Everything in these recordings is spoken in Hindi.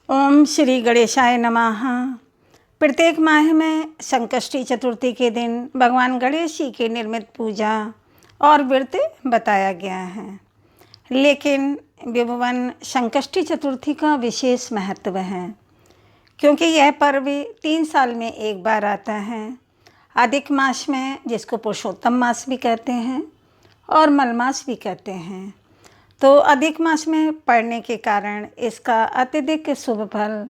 ओम श्री गणेशाय नमः। प्रत्येक माह में संकष्टी चतुर्थी के दिन भगवान गणेश जी की निर्मित पूजा और व्रत बताया गया है। लेकिन विभुवन संकष्टी चतुर्थी का विशेष महत्व है, क्योंकि यह पर्व 3 साल में एक बार आता है। अधिक मास में, जिसको पुरुषोत्तम मास भी कहते हैं और मलमास भी कहते हैं, तो अधिक मास में पड़ने के कारण इसका अत्यधिक शुभ फल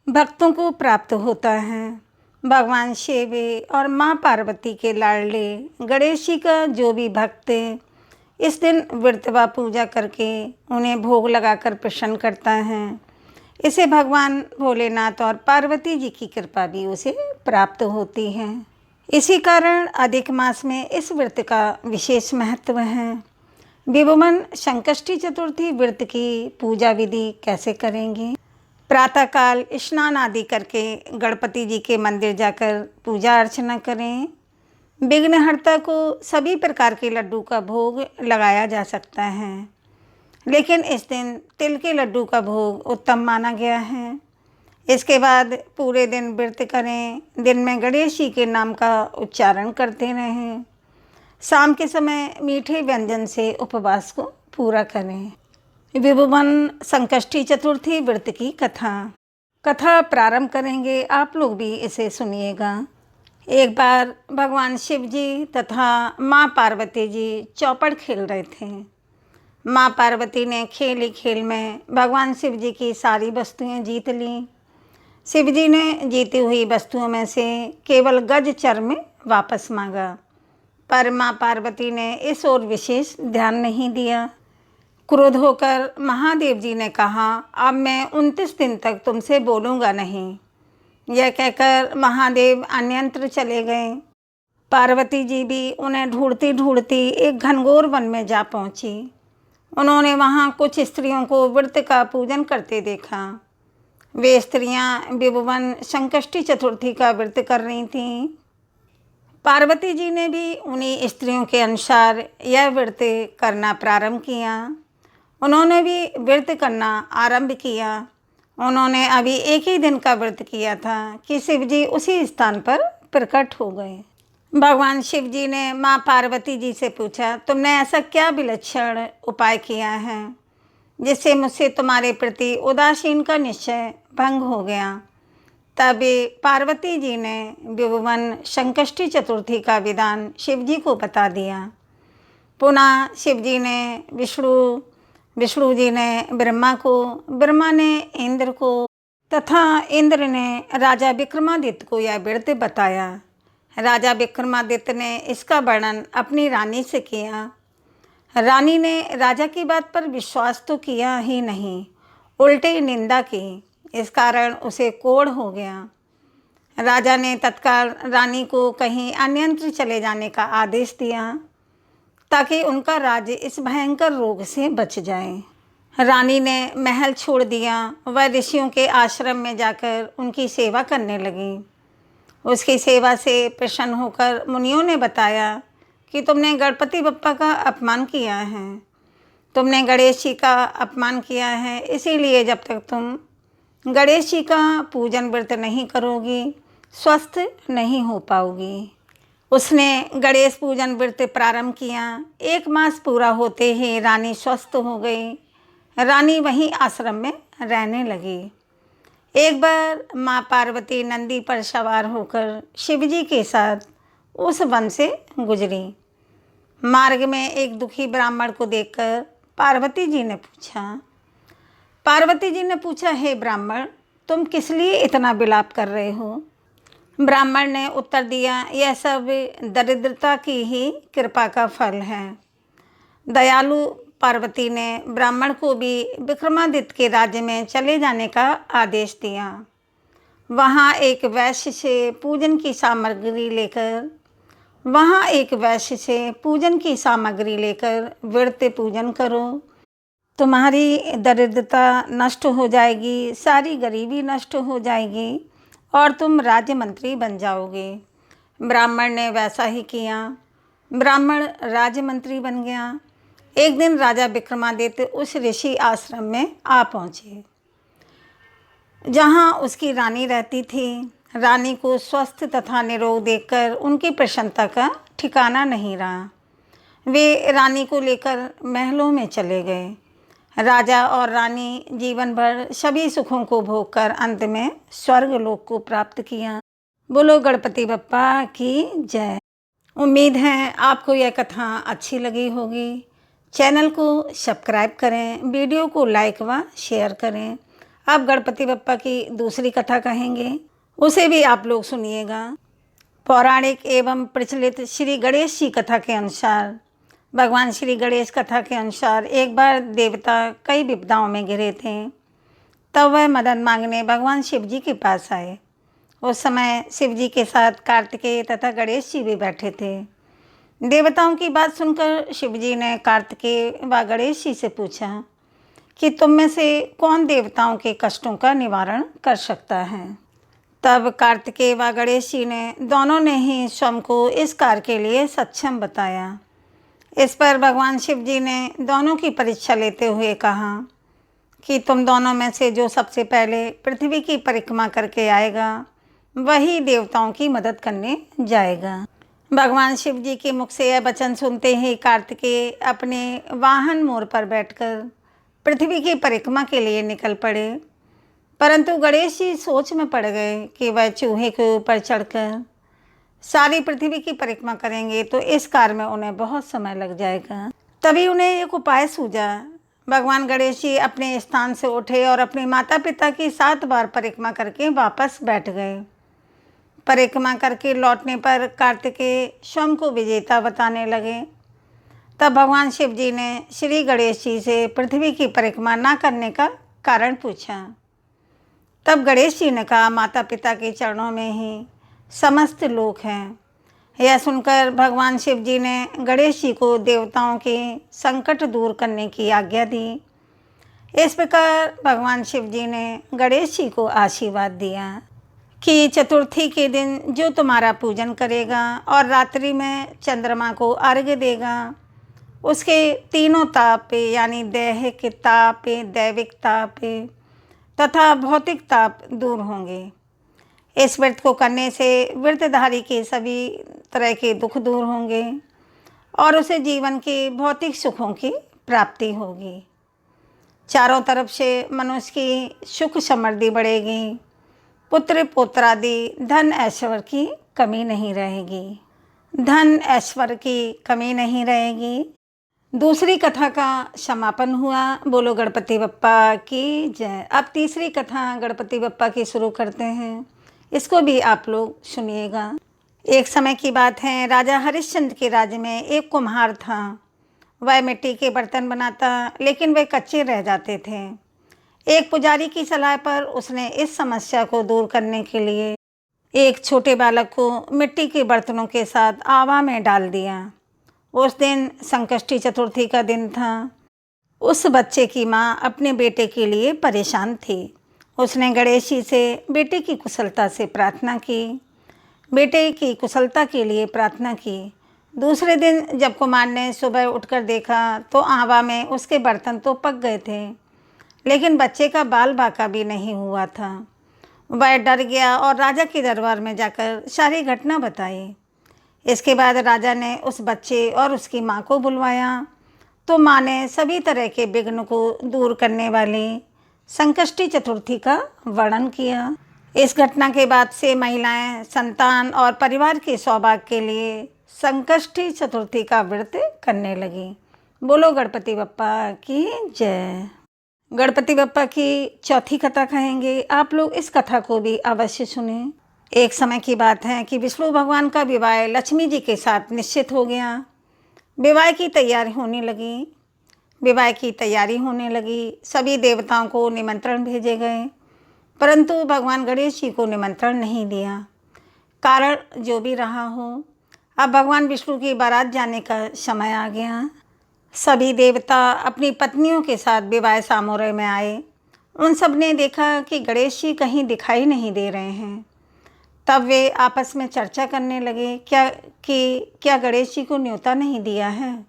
भक्तों को प्राप्त होता है। भगवान शिव और माँ पार्वती के लाडले गणेश जी का जो भी भक्त इस दिन व्रत व पूजा करके उन्हें भोग लगाकर प्रसन्न करता है, इसे भगवान भोलेनाथ और पार्वती जी की कृपा भी उसे प्राप्त होती है। इसी कारण अधिक मास में इस व्रत का विशेष महत्व है। विभुवन संकष्टी चतुर्थी व्रत की पूजा विधि कैसे करेंगे? प्रातःकाल स्नान आदि करके गणपति जी के मंदिर जाकर पूजा अर्चना करें। विघ्नहर्ता को सभी प्रकार के लड्डू का भोग लगाया जा सकता है, लेकिन इस दिन तिल के लड्डू का भोग उत्तम माना गया है। इसके बाद पूरे दिन व्रत करें। दिन में गणेश जी के नाम का उच्चारण करते रहें। शाम के समय मीठे व्यंजन से उपवास को पूरा करें। विभुवन संकष्टी चतुर्थी व्रत की कथा प्रारंभ करेंगे। आप लोग भी इसे सुनिएगा। एक बार भगवान शिव जी तथा माँ पार्वती जी चौपड़ खेल रहे थे। माँ पार्वती ने खेल ही खेल में भगवान शिव जी की सारी वस्तुएं जीत लीं। शिव जी ने जीती हुई वस्तुओं में से केवल गज चर्म वापस मांगा, पर माँ पार्वती ने इस ओर विशेष ध्यान नहीं दिया। क्रोध होकर महादेव जी ने कहा, अब मैं 29 दिन तक तुमसे बोलूँगा नहीं। यह कहकर महादेव अन्यंत्र चले गए। पार्वती जी भी उन्हें ढूंढती ढूंढती एक घनघोर वन में जा पहुँची। उन्होंने वहाँ कुछ स्त्रियों को व्रत का पूजन करते देखा। वे स्त्रियाँ विभुवन संकष्टी चतुर्थी का व्रत कर रही थीं। पार्वती जी ने भी उन्हीं स्त्रियों के अनुसार यह व्रत करना प्रारंभ किया। उन्होंने भी व्रत करना आरंभ किया। उन्होंने अभी एक ही दिन का व्रत किया था कि शिव जी उसी स्थान पर प्रकट हो गए। भगवान शिव जी ने माँ पार्वती जी से पूछा, तुमने ऐसा क्या विलक्षण उपाय किया है जिससे मुझसे तुम्हारे प्रति उदासीन का निश्चय भंग हो गया? तब पार्वती जी ने विभुवन संकष्टी चतुर्थी का विधान शिव जी को बता दिया। पुनः शिव जी ने विष्णु जी ने ब्रह्मा को, ब्रह्मा ने इंद्र को तथा इंद्र ने राजा विक्रमादित्य को यह व्रत बताया। राजा विक्रमादित्य ने इसका वर्णन अपनी रानी से किया। रानी ने राजा की बात पर विश्वास तो किया ही नहीं, उल्टे निंदा की। इस कारण उसे कोढ़ हो गया। राजा ने तत्काल रानी को कहीं अन्यंत्र चले जाने का आदेश दिया, ताकि उनका राज्य इस भयंकर रोग से बच जाए। रानी ने महल छोड़ दिया। वह ऋषियों के आश्रम में जाकर उनकी सेवा करने लगी। उसकी सेवा से प्रसन्न होकर मुनियों ने बताया कि तुमने गणपति बप्पा का अपमान किया है, तुमने गणेश जी का अपमान किया है, इसीलिए जब तक तुम गणेश जी का पूजन व्रत नहीं करोगी, स्वस्थ नहीं हो पाओगी। उसने गणेश पूजन व्रत प्रारंभ किया। 1 मास पूरा होते ही रानी स्वस्थ हो गई। रानी वहीं आश्रम में रहने लगी। एक बार माँ पार्वती नंदी पर सवार होकर शिव जी के साथ उस वन से गुजरी। मार्ग में एक दुखी ब्राह्मण को देखकर पार्वती जी ने पूछा, हे ब्राह्मण, तुम किस लिए इतना विलाप कर रहे हो? ब्राह्मण ने उत्तर दिया, यह सब दरिद्रता की ही कृपा का फल है। दयालु पार्वती ने ब्राह्मण को भी विक्रमादित्य के राज्य में चले जाने का आदेश दिया। वहाँ एक वैश्य से पूजन की सामग्री लेकर व्रत पूजन करो। तुम्हारी दरिद्रता नष्ट हो जाएगी, सारी गरीबी नष्ट हो जाएगी और तुम राज्य मंत्री बन जाओगे। ब्राह्मण ने वैसा ही किया। ब्राह्मण राज्य मंत्री बन गया। एक दिन राजा विक्रमादित्य उस ऋषि आश्रम में आ पहुँचे। जहाँ उसकी रानी रहती थी। रानी को स्वस्थ तथा निरोग देखकर उनकी प्रसन्नता का ठिकाना नहीं रहा। वे रानी को लेकर महलों में चले गए। राजा और रानी जीवन भर सभी सुखों को भोगकर अंत में स्वर्ग लोक को प्राप्त किया। बोलो गणपति बप्पा की जय। उम्मीद है आपको यह कथा अच्छी लगी होगी। चैनल को सब्सक्राइब करें, वीडियो को लाइक व शेयर करें। अब गणपति बप्पा की दूसरी कथा कहेंगे, उसे भी आप लोग सुनिएगा। पौराणिक एवं प्रचलित श्री गणेश जी कथा के अनुसार, भगवान श्री गणेश कथा के अनुसार एक बार देवता कई विपदाओं में घिरे थे। तब वह मदद मांगने भगवान शिव जी के पास आए। उस समय शिव जी के साथ कार्तिकेय तथा गणेश जी भी बैठे थे। देवताओं की बात सुनकर शिव जी ने कार्तिकेय व गणेश जी से पूछा कि तुम में से कौन देवताओं के कष्टों का निवारण कर सकता है। तब कार्तिकेय व गणेश जी ने दोनों ने ही स्वयं को इस कार्य के लिए सक्षम बताया। इस पर भगवान शिव जी ने दोनों की परीक्षा लेते हुए कहा कि तुम दोनों में से जो सबसे पहले पृथ्वी की परिक्रमा करके आएगा वही देवताओं की मदद करने जाएगा। भगवान शिव जी के मुख से यह वचन सुनते ही कार्तिकेय अपने वाहन मोर पर बैठकर पृथ्वी की परिक्रमा के लिए निकल पड़े। परंतु गणेश जी सोच में पड़ गए कि वह चूहे के ऊपर चढ़कर सारी पृथ्वी की परिक्रमा करेंगे तो इस कार्य में उन्हें बहुत समय लग जाएगा। तभी उन्हें एक उपाय सूझा। भगवान गणेश जी अपने स्थान से उठे और अपने माता पिता की 7 बार परिक्रमा करके वापस बैठ गए। परिक्रमा करके लौटने पर कार्तिकेय स्वयं को विजेता बताने लगे। तब भगवान शिव जी ने श्री गणेश जी से पृथ्वी की परिक्रमा न करने का कारण पूछा। तब गणेश जी ने कहा, माता पिता के चरणों में ही समस्त लोक हैं। यह सुनकर भगवान शिव जी ने गणेश जी को देवताओं के संकट दूर करने की आज्ञा दी। इस प्रकार भगवान शिव जी ने गणेश जी को आशीर्वाद दिया कि चतुर्थी के दिन जो तुम्हारा पूजन करेगा और रात्रि में चंद्रमा को अर्घ्य देगा, उसके तीनों ताप यानी दैहिक ताप, दैविक ताप तथा भौतिक ताप दूर होंगे। इस व्रत को करने से व्रतधारी के सभी तरह के दुख दूर होंगे और उसे जीवन के भौतिक सुखों की प्राप्ति होगी। चारों तरफ से मनुष्य की सुख समृद्धि बढ़ेगी। पुत्र पौत्रादि धन ऐश्वर्य की कमी नहीं रहेगी। धन ऐश्वर्य की कमी नहीं रहेगी। दूसरी कथा का समापन हुआ। बोलो गणपति बप्पा की जय। अब तीसरी कथा गणपति बप्पा की शुरू करते हैं, इसको भी आप लोग सुनिएगा। एक समय की बात है, राजा हरिश्चंद्र के राज्य में एक कुम्हार था। वह मिट्टी के बर्तन बनाता, लेकिन वे कच्चे रह जाते थे। एक पुजारी की सलाह पर उसने इस समस्या को दूर करने के लिए एक छोटे बालक को मिट्टी के बर्तनों के साथ आवा में डाल दिया। उस दिन संकष्टी चतुर्थी का दिन था। उस बच्चे की माँ अपने बेटे के लिए परेशान थी। उसने गणेश जी से बेटे की कुशलता से प्रार्थना की, बेटे की कुशलता के लिए प्रार्थना की। दूसरे दिन जब कुमार ने सुबह उठकर देखा तो आवा में उसके बर्तन तो पक गए थे, लेकिन बच्चे का बाल बाका भी नहीं हुआ था। वह डर गया और राजा के दरबार में जाकर सारी घटना बताई। इसके बाद राजा ने उस बच्चे और उसकी माँ को बुलवाया तो माँ ने सभी तरह के विघ्न को दूर करने वाली संकष्टी चतुर्थी का वर्णन किया। इस घटना के बाद से महिलाएं संतान और परिवार के सौभाग्य के लिए संकष्टी चतुर्थी का व्रत करने लगी। बोलो गणपति बप्पा की जय। गणपति बप्पा की चौथी कथा कहेंगे, आप लोग इस कथा को भी अवश्य सुने। एक समय की बात है कि विष्णु भगवान का विवाह लक्ष्मी जी के साथ निश्चित हो गया। विवाह की तैयारी होने लगी। सभी देवताओं को निमंत्रण भेजे गए, परंतु भगवान गणेश जी को निमंत्रण नहीं दिया। कारण जो भी रहा हो, अब भगवान विष्णु की बारात जाने का समय आ गया। सभी देवता अपनी पत्नियों के साथ विवाह समारोह में आए। उन सब ने देखा कि गणेश जी कहीं दिखाई नहीं दे रहे हैं। तब वे आपस में चर्चा करने लगे क्या गणेश जी को न्योता नहीं दिया है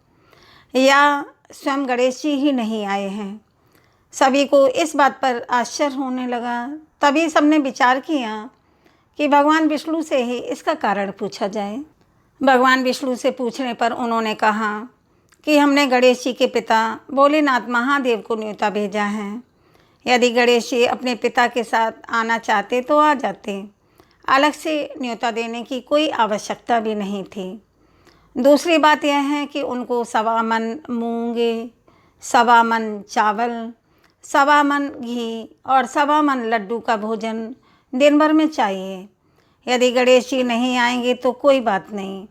या स्वयं गणेश जी ही नहीं आए हैं। सभी को इस बात पर आश्चर्य होने लगा। तभी सबने विचार किया कि भगवान विष्णु से ही इसका कारण पूछा जाए। भगवान विष्णु से पूछने पर उन्होंने कहा कि हमने गणेश जी के पिता भोलेनाथ महादेव को न्योता भेजा है। यदि गणेश जी अपने पिता के साथ आना चाहते तो आ जाते, अलग से न्योता देने की कोई आवश्यकता भी नहीं थी। दूसरी बात यह है कि उनको 1.25 मन मूंगे, 1.25 मन चावल, 1.25 मन घी और 1.25 मन लड्डू का भोजन दिन भर में चाहिए। यदि गणेश जी नहीं आएंगे तो कोई बात नहीं,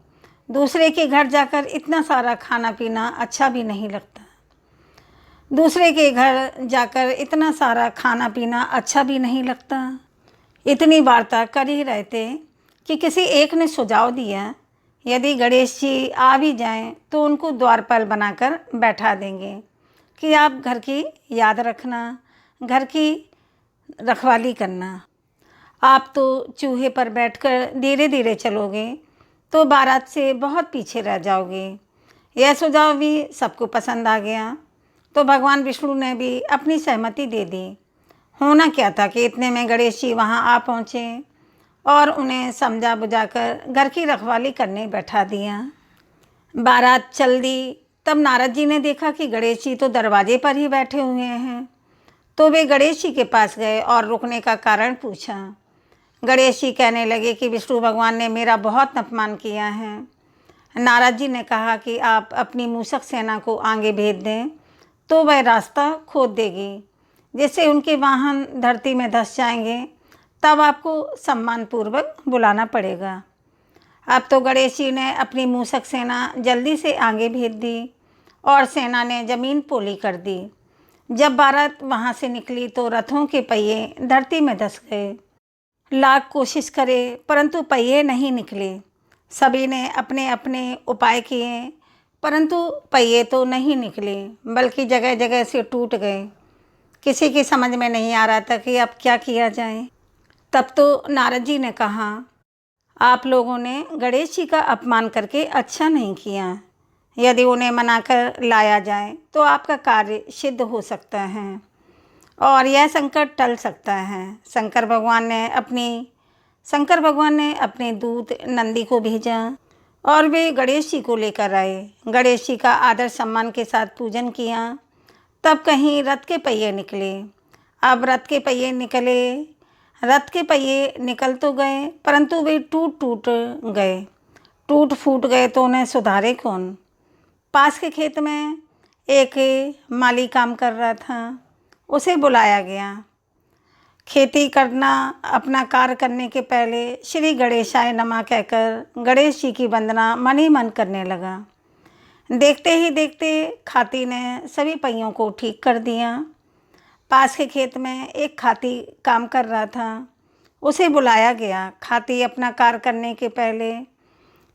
दूसरे के घर जाकर इतना सारा खाना पीना अच्छा भी नहीं लगता। दूसरे के घर जाकर इतना सारा खाना पीना अच्छा भी नहीं लगता। इतनी वार्ता कर ही रहे थे कि किसी एक ने सुझाव दिया, यदि गणेश जी आ भी जाएं तो उनको द्वारपाल बनाकर बैठा देंगे कि आप घर की याद रखना, घर की रखवाली करना। आप तो चूहे पर बैठकर धीरे धीरे चलोगे तो बारात से बहुत पीछे रह जाओगे। यह सुझाव भी सबको पसंद आ गया तो भगवान विष्णु ने भी अपनी सहमति दे दी। होना क्या था कि इतने में गणेश जी वहाँ आ पहुँचे और उन्हें समझा बुझाकर घर की रखवाली करने बैठा दिया। बारात चल दी, तब नारद जी ने देखा कि गणेश जी तो दरवाजे पर ही बैठे हुए हैं, तो वे गणेश जी के पास गए और रुकने का कारण पूछा। गणेश जी कहने लगे कि विष्णु भगवान ने मेरा बहुत अपमान किया है। नारद जी ने कहा कि आप अपनी मूषक सेना को आगे भेज दें तो वह रास्ता खोद देगी, जिससे उनके वाहन धरती में धंस जाएंगे, तब आपको सम्मानपूर्वक बुलाना पड़ेगा। अब तो गणेश जी ने अपनी मूषक सेना जल्दी से आगे भेज दी और सेना ने ज़मीन पोली कर दी। जब बारात वहाँ से निकली तो रथों के पहिए धरती में धंस गए। लाख कोशिश करे परंतु पहिए नहीं निकले। सभी ने अपने अपने उपाय किए परंतु पहिए तो नहीं निकले, बल्कि जगह जगह से टूट गए। किसी की समझ में नहीं आ रहा था कि अब क्या किया जाए। तब तो नारद जी ने कहा, आप लोगों ने गणेश जी का अपमान करके अच्छा नहीं किया। यदि उन्हें मनाकर लाया जाए तो आपका कार्य सिद्ध हो सकता है और यह संकट टल सकता है। शंकर भगवान ने अपने दूत नंदी को भेजा और वे गणेश जी को लेकर आए। गणेश जी का आदर सम्मान के साथ पूजन किया। तब कहीं रथ के पहिए निकले। अब रथ के पहिए निकल तो गए परंतु वे टूट फूट गए तो उन्हें सुधारे कौन। पास के खेत में एक माली काम कर रहा था, उसे बुलाया गया। खेती करना अपना कार्य करने के पहले श्री गणेशाय नमः कहकर गणेश जी की वंदना मन ही मन करने लगा। देखते ही देखते खाती ने सभी पहियों को ठीक कर दिया। पास के खेत में एक खाती काम कर रहा था, उसे बुलाया गया। खाती अपना कार्य करने के पहले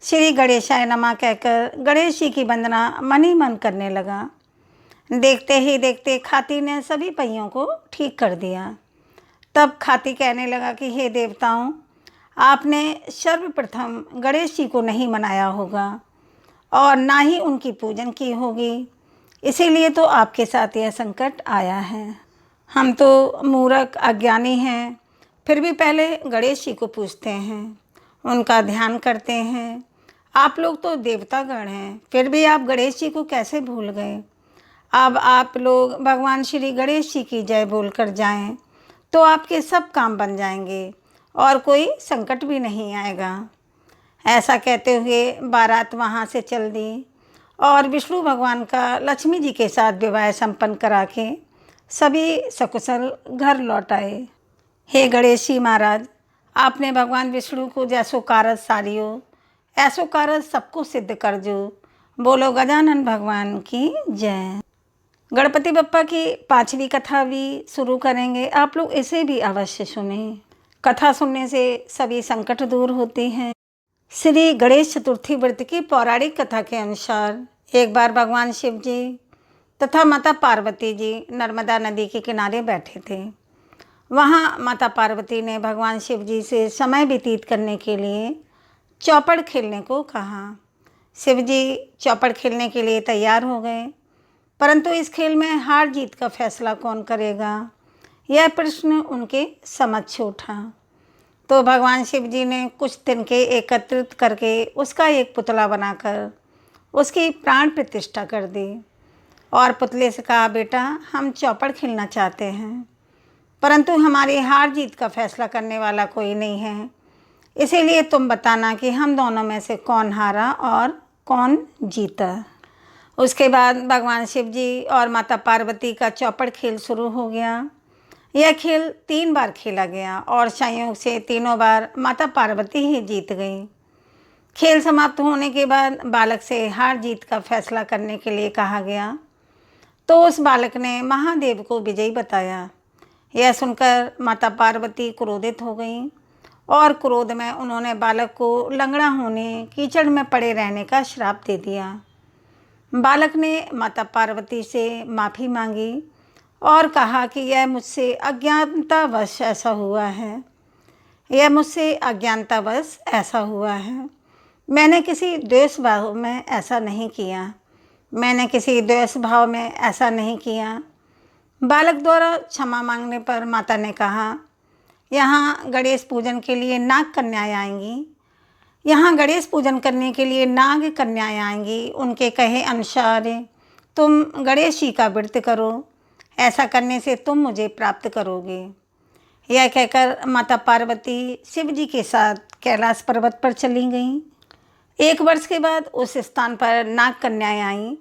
श्री गणेशाय नमः कहकर गणेश जी की वंदना मन ही मन करने लगा। देखते ही देखते खाती ने सभी पहियों को ठीक कर दिया। तब खाती कहने लगा कि हे देवताओं, आपने सर्वप्रथम गणेश जी को नहीं मनाया होगा और ना ही उनकी पूजन की होगी, इसीलिए तो आपके साथ यह संकट आया है। हम तो मूर्ख अज्ञानी हैं, फिर भी पहले गणेश जी को पूजते हैं, उनका ध्यान करते हैं। आप लोग तो देवतागण हैं, फिर भी आप गणेश जी को कैसे भूल गए। अब आप लोग भगवान श्री गणेश जी की जय बोलकर जाएं तो आपके सब काम बन जाएंगे और कोई संकट भी नहीं आएगा। ऐसा कहते हुए बारात वहाँ से चल दी और विष्णु भगवान का लक्ष्मी जी के साथ विवाह संपन्न करा के सभी सकुशल घर लौट आए। हे गणेश जी महाराज, आपने भगवान विष्णु को जैसो कारज सारियो ऐसो कारज सबको सिद्ध कर जो। बोलो गजानन भगवान की जय। गणपति बप्पा की 5वीं कथा भी शुरू करेंगे, आप लोग इसे भी अवश्य सुनें। कथा सुनने से सभी संकट दूर होते हैं। श्री गणेश चतुर्थी व्रत की पौराणिक कथा के अनुसार एक बार भगवान शिव जी तथा माता पार्वती जी नर्मदा नदी के किनारे बैठे थे। वहाँ माता पार्वती ने भगवान शिव जी से समय व्यतीत करने के लिए चौपड़ खेलने को कहा। शिव जी चौपड़ खेलने के लिए तैयार हो गए, परंतु इस खेल में हार जीत का फैसला कौन करेगा, यह प्रश्न उनके समक्ष उठा। तो भगवान शिव जी ने कुछ तिनके एकत्रित करके उसका एक पुतला बनाकर उसकी प्राण प्रतिष्ठा कर दी और पुतले से कहा, बेटा हम चौपड़ खेलना चाहते हैं, परंतु हमारी हार जीत का फैसला करने वाला कोई नहीं है, इसीलिए तुम बताना कि हम दोनों में से कौन हारा और कौन जीता। उसके बाद भगवान शिव जी और माता पार्वती का चौपड़ खेल शुरू हो गया। यह खेल 3 बार खेला गया और संयोग से तीनों बार माता पार्वती ही जीत गई। खेल समाप्त होने के बाद बालक से हार जीत का फैसला करने के लिए कहा गया, तो उस बालक ने महादेव को विजयी बताया। यह सुनकर माता पार्वती क्रोधित हो गई और क्रोध में उन्होंने बालक को लंगड़ा होने, कीचड़ में पड़े रहने का श्राप दे दिया। बालक ने माता पार्वती से माफ़ी मांगी और कहा कि यह मुझसे अज्ञानतावश ऐसा हुआ है, मैंने किसी द्वेष भाव में ऐसा नहीं किया। बालक द्वारा क्षमा मांगने पर माता ने कहा, यहाँ गणेश पूजन के लिए नाग कन्याएं आएंगी, उनके कहे अनुसार तुम गणेश जी का व्रत करो, ऐसा करने से तुम मुझे प्राप्त करोगे। यह कहकर माता पार्वती शिव जी के साथ कैलाश पर्वत पर चली गईं। 1 वर्ष के बाद उस स्थान पर नाग कन्याएं आईं।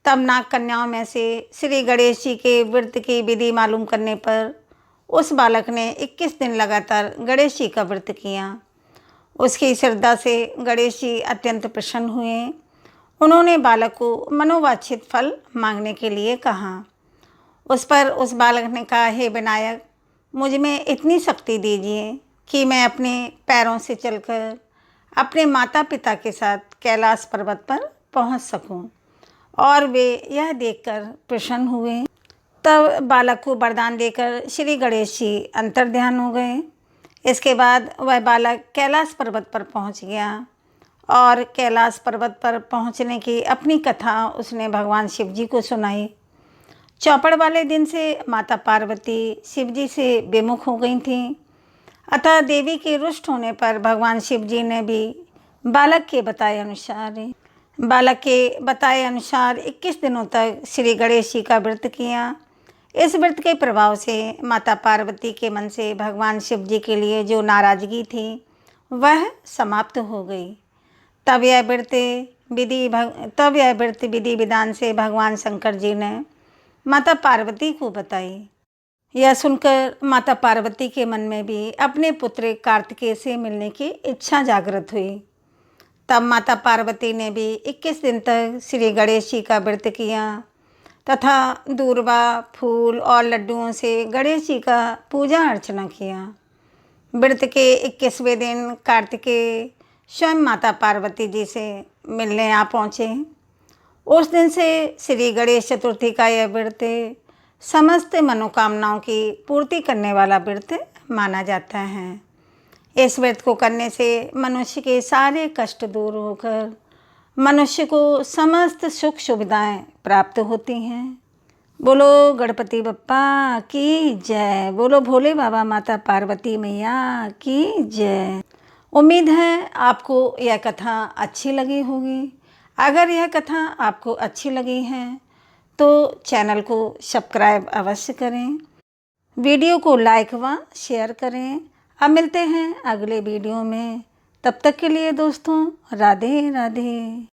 तब नाग कन्याओं में से श्री गणेश जी के व्रत की विधि मालूम करने पर उस बालक ने 21 दिन लगातार गणेश जी का व्रत किया। उसकी श्रद्धा से गणेश जी अत्यंत प्रसन्न हुए। उन्होंने बालक को मनोवांछित फल मांगने के लिए कहा। उस पर उस बालक ने कहा, हे विनायक, मुझ में इतनी शक्ति दीजिए कि मैं अपने पैरों से चलकर अपने माता पिता के साथ कैलाश पर्वत पर पहुंच सकूं। और वे यह देखकर प्रसन्न हुए। तब बालक को वरदान देकर श्री गणेश जी अंतर्ध्यान हो गए। इसके बाद वह बालक कैलाश पर्वत पर पहुंच गया और कैलाश पर्वत पर पहुंचने की अपनी कथा उसने भगवान शिव जी को सुनाई। चौपड़ वाले दिन से माता पार्वती शिव जी से विमुख हो गई थीं, अतः देवी के रुष्ट होने पर भगवान शिव जी ने भी बालक के बताए अनुसार 21 दिनों तक श्री गणेश जी का व्रत किया। इस व्रत के प्रभाव से माता पार्वती के मन से भगवान शिव जी के लिए जो नाराज़गी थी वह समाप्त हो गई। तब यह व्रत विधि विधान से भगवान शंकर जी ने माता पार्वती को बताई। यह सुनकर माता पार्वती के मन में भी अपने पुत्र कार्तिकेय से मिलने की इच्छा जागृत हुई। तब माता पार्वती ने भी 21 दिन तक श्री गणेश जी का व्रत किया तथा दूर्वा, फूल और लड्डुओं से गणेश जी का पूजा अर्चना किया। व्रत के 21वें दिन कार्तिकेय स्वयं माता पार्वती जी से मिलने आ पहुँचे। उस दिन से श्री गणेश चतुर्थी का यह व्रत समस्त मनोकामनाओं की पूर्ति करने वाला व्रत माना जाता है। इस व्रत को करने से मनुष्य के सारे कष्ट दूर होकर मनुष्य को समस्त सुख सुविधाएं प्राप्त होती हैं। बोलो गणपति बप्पा की जय, बोलो भोले बाबा माता पार्वती मैया की जय। उम्मीद है आपको यह कथा अच्छी लगी होगी। अगर यह कथा आपको अच्छी लगी है तो चैनल को सब्सक्राइब अवश्य करें, वीडियो को लाइक व शेयर करें। अब मिलते हैं अगले वीडियो में, तब तक के लिए दोस्तों राधे राधे।